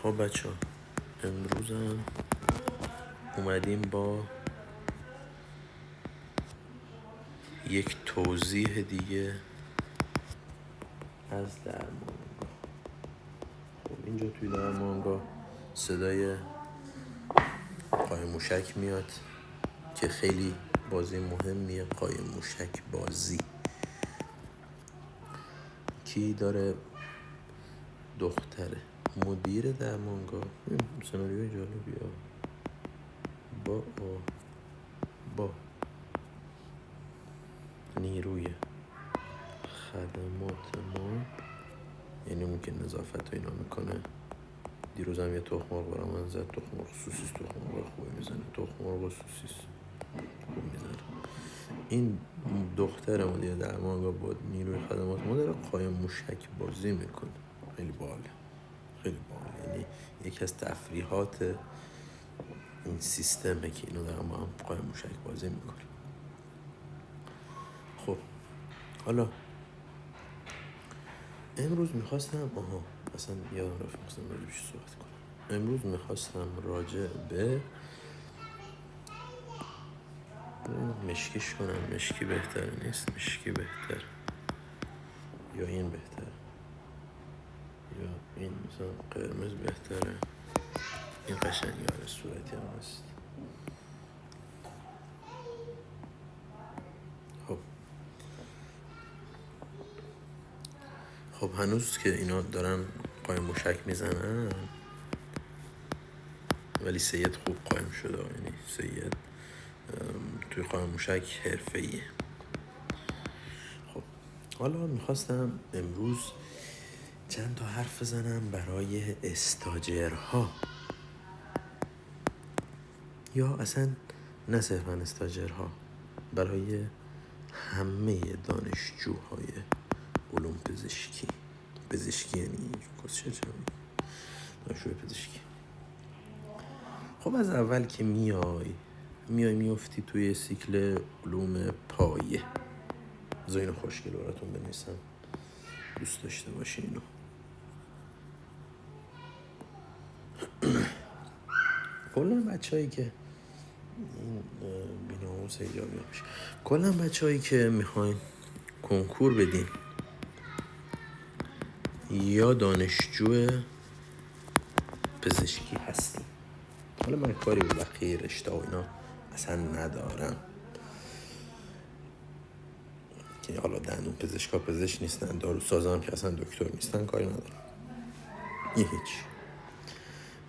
خب بچه ها، امروز هم اومدیم با یک توضیح دیگه از درمانگاه. خب اینجا توی درمانگاه صدای قایم موشک میاد که خیلی بازی مهمیه. قایم موشک بازی کی داره؟ دختره مدیر درمانگاه. سناریوی جالبیه. با نیروی خدمات ما، یعنی اون که نظافت و اینا میکنه. دیروز هم یه تخم مرغ برای من زد. تخم مرغ سوسیس، تخم مرغ خوبی میزنه. تخم مرغ و سوسیس خوب میزنه. این دختر مدیر درمانگاه با نیروی خدمات ما داره قایم موشک بازی میکنه. خیلی باحاله، خیلی باحاله. یعنی یکی از تفریحات این سیستمه که اینو دارن با هم قایم موشک بازی میکنه. خب حالا امروز میخواستم اصلا یادم رفت میخواستم راجع بهش صحبت کنم. امروز میخواستم راجع به مشکیش کنم. مشکی بهتر نیست؟ مشکی بهتر یا این بهتر یا این؟ مثلا قرمز بهتره. این قشنگی آره، صورتی هم هست. خب هنوز که اینا دارن قایم موشک میزنن، ولی سید خوب قایم شده. یعنی سید توی قایم موشک حرفه‌ایه. خب حالا میخواستم امروز چند تا حرف بزنم برای استاجرها، یا اصلا نه صرفا استاجرها، برای همه دانشجوهای علوم پزشکی. پزشکی یعنی کسچه دانشجوی پزشکی. خب از اول که میافتی توی سیکل علوم پایه. بذار اینو خوشگل براتون بنویسم، دوست داشته باشی اینو. کلا بچه‌هایی که این بیناموس ایجابی میشه، کلا بچه‌هایی که میخواین کنکور بدین یا دانشجو پزشکی هستین. حالا من کاری به بقیه رشته و اینا اصلا ندارم، که حالا دندون پزشکا پزشک نیستن، داروسازا هم که اصلا دکتر نیستن، کاری ندارم. هیچ.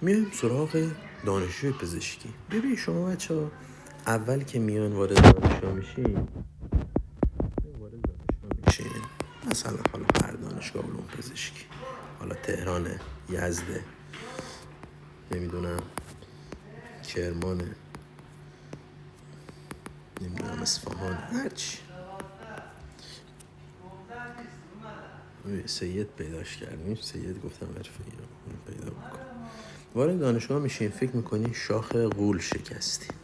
میایم سراغ دانشجوی پزشکی. ببین شما بچه‌ها اول که میان وارد دانشگاه میشین، مثلا حالا هر دانشگاه علوم پزشکی، حالا تهران، یزد، نمیدونم کرمان، نمیدونم اصفهان، هرچی. سید پیداش کردیم. سید گفتم حرفه‌ای رو پیدا بکن. وارد دانشگاه میشین، فکر میکنین شاخ غول شکستین.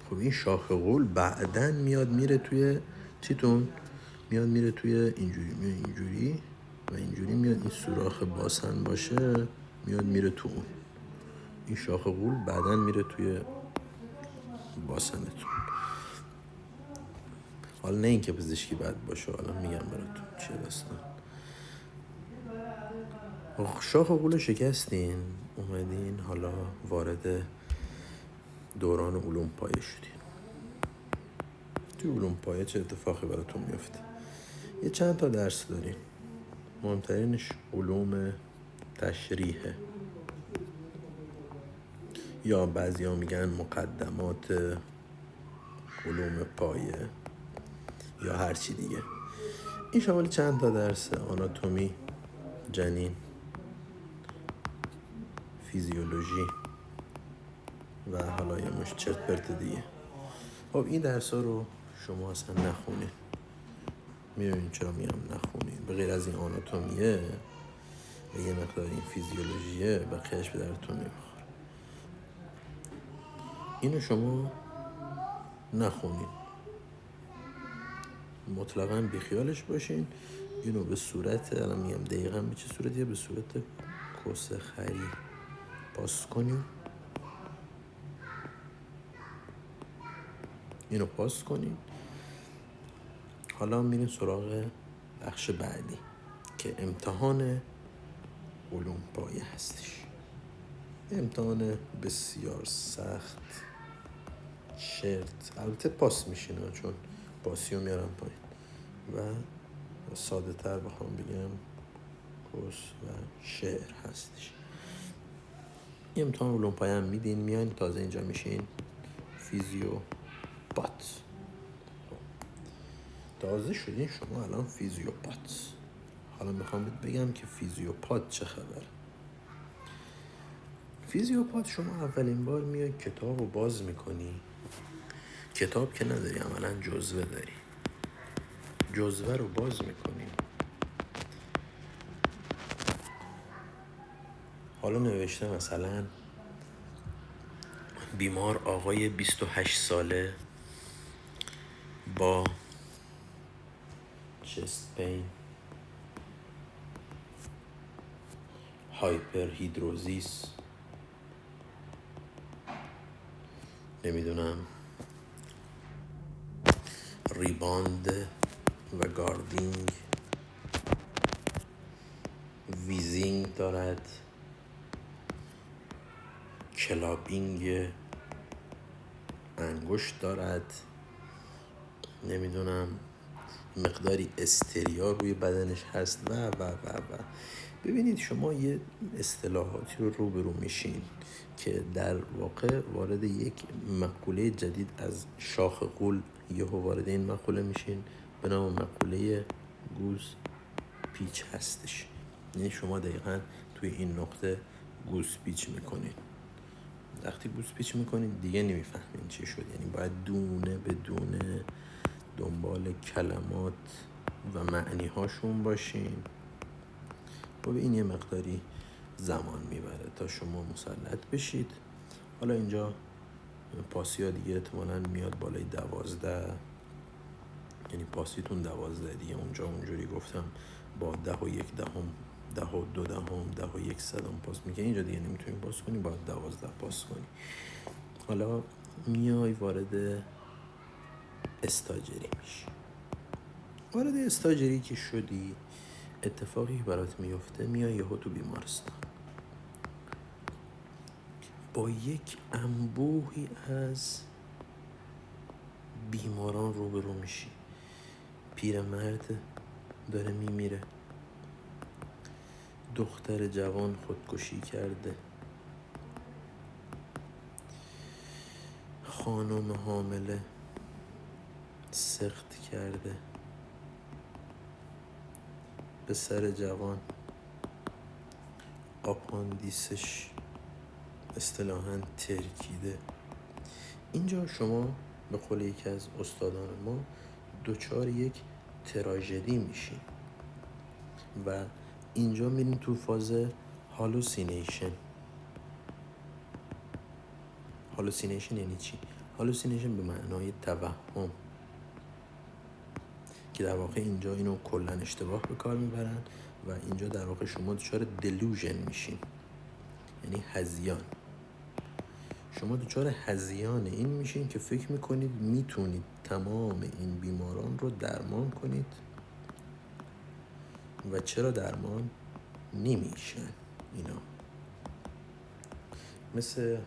خب این شاخ غول بعدن میاد میره توی چیتون؟ میاد میره توی اینجوری و اینجوری میاد. این سوراخ باسن باشه میاد میره تو اون. این شاخ غول بعدن میره توی باسنتون. حالا نه این که پزشکی بد باشه، حالا میگم براتون چیه داستان. شاخ غول شکستین، اومدین حالا وارد دوران علوم پایه شدین. توی علوم پایه چه اتفاقی براتون میفته؟ یه چند تا درس داریم. مهمترینش علوم تشریحه، یا بعضیا میگن مقدمات علوم پایه، یا هر چی دیگه. این شامل چند تا درس: آناتومی، جنین، فیزیولوژی و حالا یه مش چرت پرت دیگه. خب این درس ها رو شما اصلا نخونین. میدونین چرا میگم نخونین؟ به غیر از این آناتومیه و یه مقدار این فیزیولوژیه، بقیهش به درتون نمیخوره. اینو شما نخونین، مطلقاً بیخیالش باشین. اینو به صورت، الان میگم دقیقاً به چه صورتیه، به صورت پست خری پاس کنیم، اینو پاس کنیم. حالا میریم سراغ بخش بعدی که امتحان علوم پایه هستش. امتحان بسیار سخت، شرط، البته پاس میشینه چون پاسی رو میارم پایین و ساده تر بخوام بگم پس و شعر هستش. یه امتحان علوم پایه هم میدین، میان تازه اینجا میشین فیزیوپات. تازه شدین شما الان فیزیوپات. حالا میخوام بگم که فیزیوپات چه خبر. فیزیوپات شما اولین بار میای کتاب رو باز میکنی، کتاب که نداری، عملا جزوه داری، جزوه رو باز میکنی. حالا نوشته مثلا بیمار آقای 28 ساله با چست پین، هایپر هیدروزیس، نمیدونم ریباند و گاردینگ، ویزینگ دارد، کلابینگ انگشت دارد، نمیدونم مقداری استریا روی بدنش هست و. ببینید شما یه اصطلاحاتی رو روبرو میشین که در واقع وارد یک مقوله جدید از شاخ غول یهو وارد این مقوله میشین به نام مقوله گوز پیچ هستش. یعنی شما دقیقا توی این نقطه گوز پیچ میکنین. وقتی گوز پیچ میکنین دیگه نمیفهمین چی شد، یعنی باید دونه به دونه دنبال کلمات و معنی هاشون باشین. خب این یه مقداری زمان میبره تا شما مسلط بشید. حالا اینجا پاسی ها دیگه احتمالاً میاد بالای 12، یعنی پاسیتون 12 دیگه. اونجا اونجوری گفتم با 10 و 1 دهم، 10 و 2 دهم، 10 و 1 صدم پاس میکنی. اینجا دیگه نمیتونی پاس کنی، باید 12 پاس کنی. حالا میای وارد استاجری میشی. وارد استاجری که شدی اتفاقی برات میفته، میای یهو تو بیمارستان با یک انبوهی از بیماران روبرو میشی. پیرمرد داره میمیره، دختر جوان خودکشی کرده، خانم حامله سقط کرده، پسر جوان آپاندیسش اصطلاحاً ترکیده. اینجا شما به قول یکی از استادان ما دچار یک تراژدی میشین و اینجا میرین تو فاز هالوسینیشن. هالوسینیشن یعنی چی؟ هالوسینیشن به معنای توهم، که در واقع اینجا اینو کلا اشتباه به کار میبرن و اینجا در واقع شما دچار دلوژن میشین، یعنی هذیان. شما دچار هذیان این میشین که فکر میکنید میتونید تمام این بیماران رو درمان کنید و چرا درمان نمیشن. اینا مثل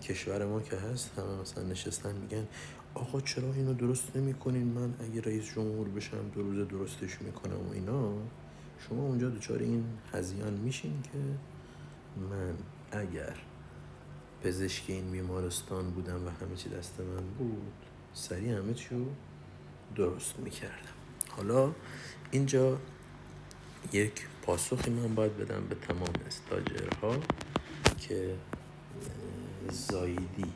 کشور ما که هست، همه مثلا نشستن میگن آقا چرا اینو درست نمی کنین، من اگه رئیس جمهور بشم 2 روز درستش میکنم و اینا. شما اونجا دچار این هذیان میشین که من اگر پزشک این بیمارستان بودم و همه چی دست من بود سریع همه چیو درست میکردم. حالا اینجا یک پاسخی من باید بدم به تمام استاجرها که زایدی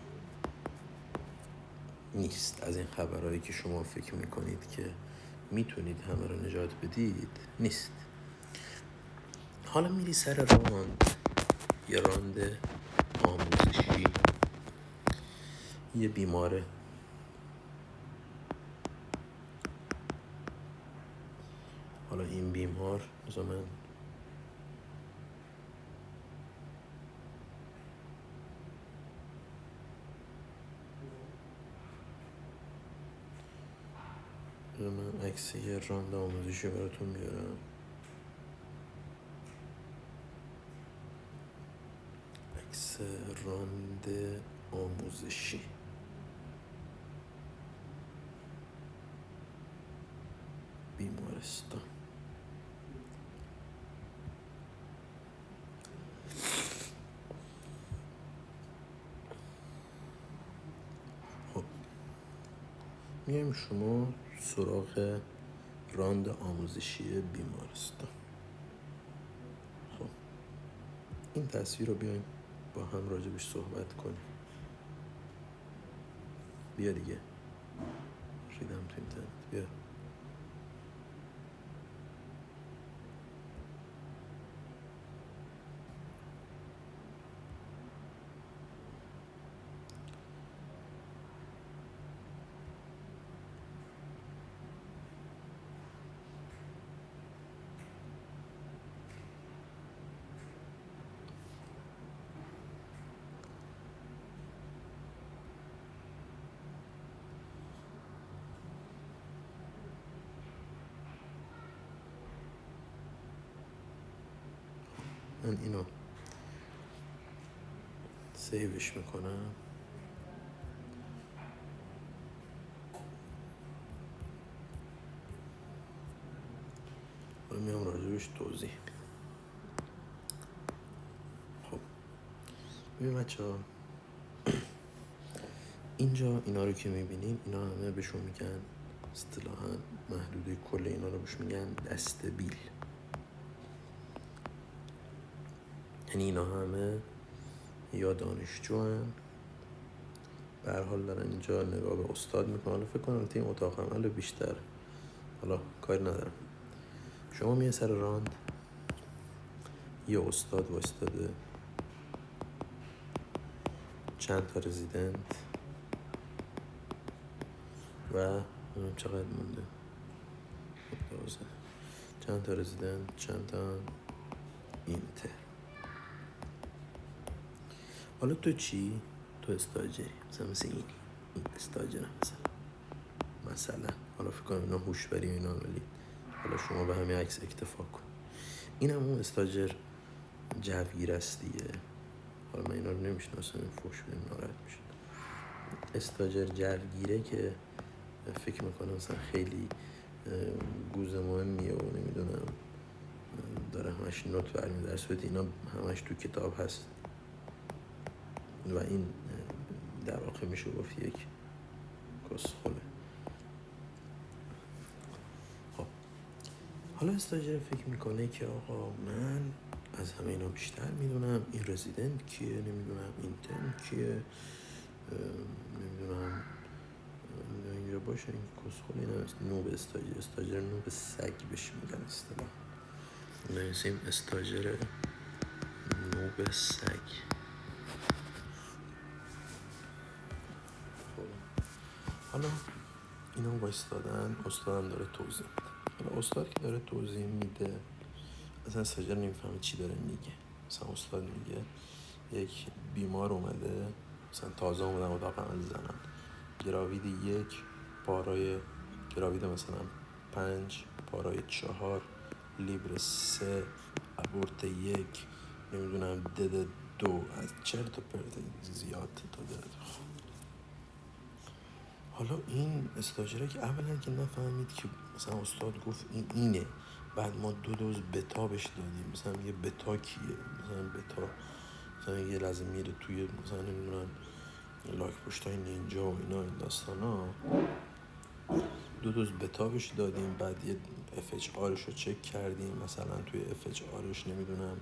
نیست از این خبرهایی که شما فکر میکنید که میتونید همه رو نجات بدید، نیست. حالا میری سر راند، یه راند آموزشی. یه بیماره حالا این بیمار مثلا من بذار من عکس یه راند آموزشی براتون بیارم. عکس راند آموزشی بیمارستان. خب میایم شما سراغ راند آموزشی بیمارستان. خب این تصویر رو بیایم با هم راجبش صحبت کنیم. بیا دیگه، ریدم تو اینترنت. بیا. من اینو سیوش میکنم. حالا میام راجبش توضیح میدم. خب ببین بچه‌ها، اینجا اینا رو که میبینین اینا همه بهشون میگن اصطلاحاً محدوده کل اینا رو بهشون میگن دستبیل. یعنی اینا همه یا دانشجو هن، به هر حال دارن اینجا نگاه به استاد میکنن. فکر کنم تیم اتاق عمل بیشتر، حالا کاری ندارم. شما میای سر راند، یه استاد وایستاده، چند تا رزیدنت و چقدر مونده، 12 چند تا رزیدنت، چند تا اینتر. حالا تو چی؟ تو استاجری، مثلا این استاجر مثلا حالا فکر کنم اینا هوشبری و اینا، ولی حالا شما به همین عکس اکتفا کن. این هم اون استاجر جوگیر است دیگه. حالا من اینا رو نمیشناسم، این فوش بهم ناراحت میشه. استاجر جوگیره که فکر میکنم مثلا خیلی گوز مهمیه و نمیدونم داره همش نوت برمی‌داره، در صورت اینا همش تو کتاب هست و این در واقع میشه گفت یک کسخله. خب حالا استاجر فکر میکنه که آقا من از همه اینا بیشتر میدونم، این رزیدنت کیه، نمیدونم این ترم کیه، نمیدونم اینجا باشه. این کسخله این هست. نوب استاجر نوب سگ بهش میگن اصطلاح. نویسیم استاجر نوب سگ. حالا اینا وایستادن، استادم داره توضیح میده. حالا استاد که داره توضیح میده مثلا استاجر نمیفهمه چی داره میگه. مثلا استاد میگه یک بیمار اومده، مثلا تازه اومدن اتاق عمل زنان، گراوید 1، پارای گراوید مثلا 5، پارای 4، لیبر 3، ابورت 1، نمیدونم دد 2، از چرت و پرت زیاد داده. حالا این استاجره که اولا که نفهمید که مثلا استاد گفت این اینه، بعد ما 2 دوز بتا بهش دادیم، مثلا یه بتا کیه، مثلا بتا مثلا یه لحظه میره توی مثلا نمیدونم لاک پشتای نینجا و اینا، این داستان ها. 2 دوز بتا بهش دادیم، بعد یه FHRش رو چک کردیم، مثلا توی FHRش نمیدونم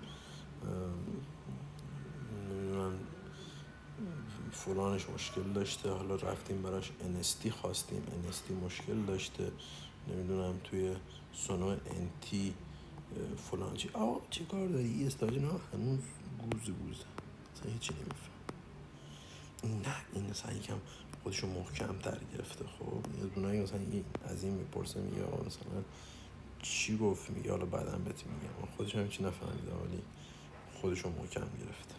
فلانش مشکل داشته، حالا رفتیم براش NST خواستیم، NST مشکل داشته، نمیدونم توی سونو NT فلان چی. چه کار داری؟ این استاجر نه هنوز گوزه مثلا هیچی نمیفهم. نه این مثلا یکم خودشو محکم تر گرفته. خب یه دونایی مثلا از این میپرسه میگه مثلا چی گفت، میگه حالا بعدم بهت میگم. خودش هم چی نفهمیده ولی خودشو محکم گرفته.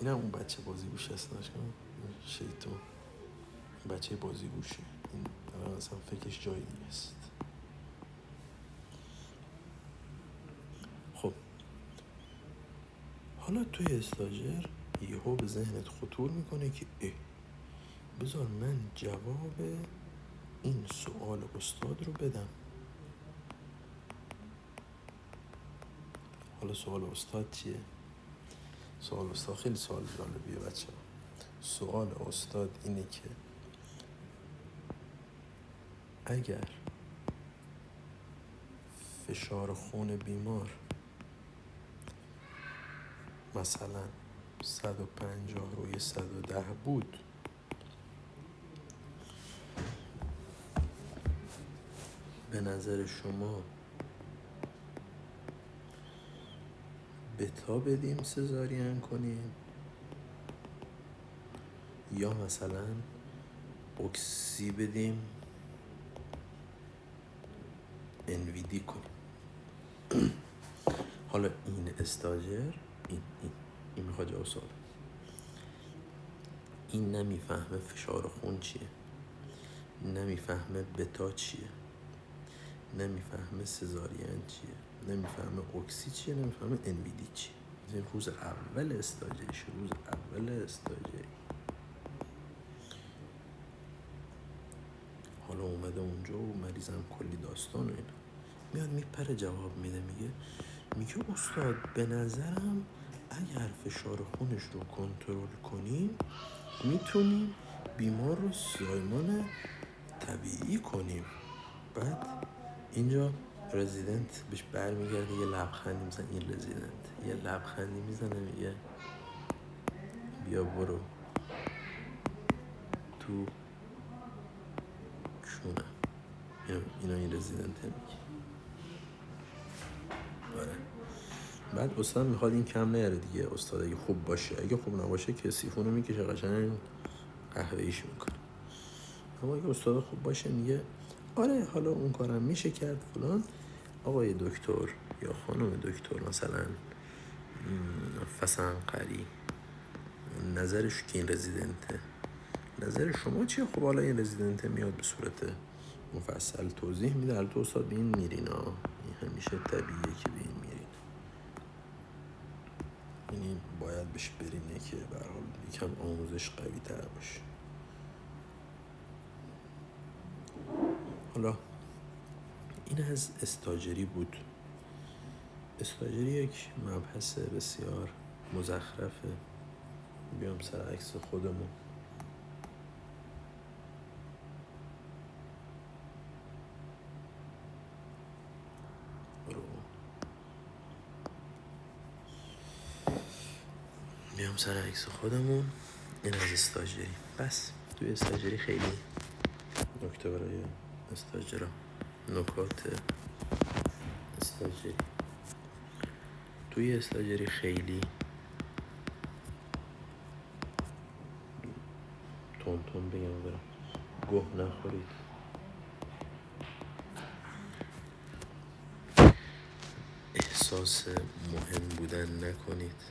این هم اون بچه بازی گوشه است، شیطون بچه بازی گوشه. این الان اصلا فکرش جای دیگه است. خب حالا توی استاجر یهو به ذهنت خطور میکنه که بذار من جواب این سوال استاد رو بدم. حالا سوال استاد چیه؟ سوال استاد خیلی سوال جالبیه بچه ها. سوال استاد اینه که اگر فشار خون بیمار مثلا 150 روی 110 بود، به نظر شما بتا بدیم سزارین کنیم یا مثلا اکسی بدیم انویدی کنیم؟ حالا این استاجر این میخواد جواب سوال. این نمیفهمه فشار خون چیه، نمیفهمه بتا چیه، نمیفهمه سزارین چیه، نمیفهمه اکسی چیه، نمیفهمه انویدی چیه. این روز اول استاجریش، روز اول استاجری. حالا اومده اونجا و مریضم کلی داستان و اینا، میاد میپره جواب میده، میگه استاد به نظرم اگر فشار خونش رو کنترل کنیم میتونیم بیمار رو زایمان طبیعی کنیم. بعد اینجا رزیدنت بهش برمیگرده یه لبخندی میزنه، این رزیدنت یه لبخندی میزنه میگه بیا برو تو کشونم. اینا این رزیدنت میگه. آره. بعد استاد میخواد این کم نیاره دیگه. استاد اگه خوب باشه، اگه خوب نباشه که سیفونو میکشه قشنگ قهوه ایش میکنه. اما اگه استاد خوب باشه میگه آره حالا اون کارم میشه کرد فلان. آقای دکتر یا خانم دکتر مثلا فسنقری، نظرش که این رزیدنته، نظر شما چیه؟ خب حالا این رزیدنته میاد به صورت مفصل توضیح میده. البته استاد به این میرین این همیشه طبیعیه که به این میرین، یعنی باید بهش برینه که به هر حال یکم آموزش قوی تر باشه. حالا این از استاجری بود. استاجری یک مبحث بسیار مزخرفه. بیام سر عکس خودمون. بیام سر عکس خودمون. این از استاجری. بس توی استاجری خیلی نکته برای استاجرها، نکات استاجری توی استاجری خیلی تون بگم برم گوه نخورید. احساس مهم بودن نکنید.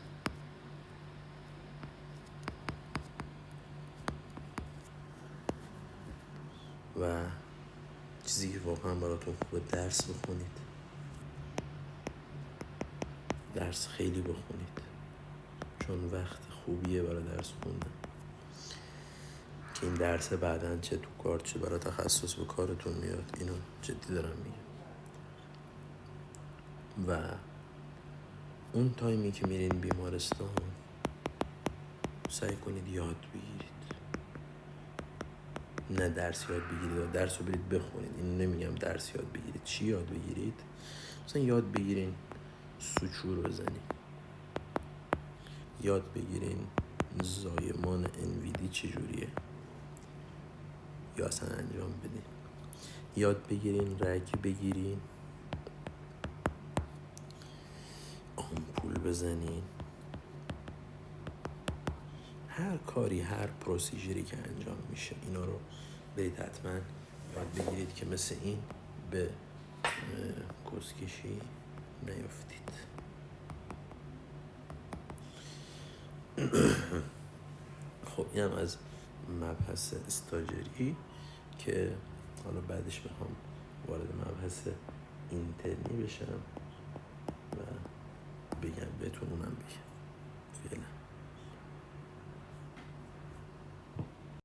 و چیزی که واقعا براتون خوبه درس بخونید. درس خیلی بخونید، چون وقت خوبیه برای درس خوندن که این درس بعداً چه تو کار چه برای تخصص به کارتون میاد. اینو جدی دارم میگم. و اون تایمی که میرین بیمارستان سعی کنید یاد بگیرید، نه درس یاد بگیرید. درس رو برید بخونید. این نمیگم درس یاد بگیرید. چی یاد بگیرید؟ مثلا یاد بگیرین سوچور بزنید، یاد بگیرین زایمان انویدی چجوریه یا اصلا انجام بدین، یاد بگیرین رگ بگیرین، آمپول بزنین. هر کاری، هر پروسیجری که انجام میشه اینا رو برید حتما یاد بگیرید که مثل این به کسکشی نیفتید. خب اینم از مبحث استاجری. که حالا بعدش میخوام وارد مبحث اینترنی بشم و بگم بهتون اونم بگم.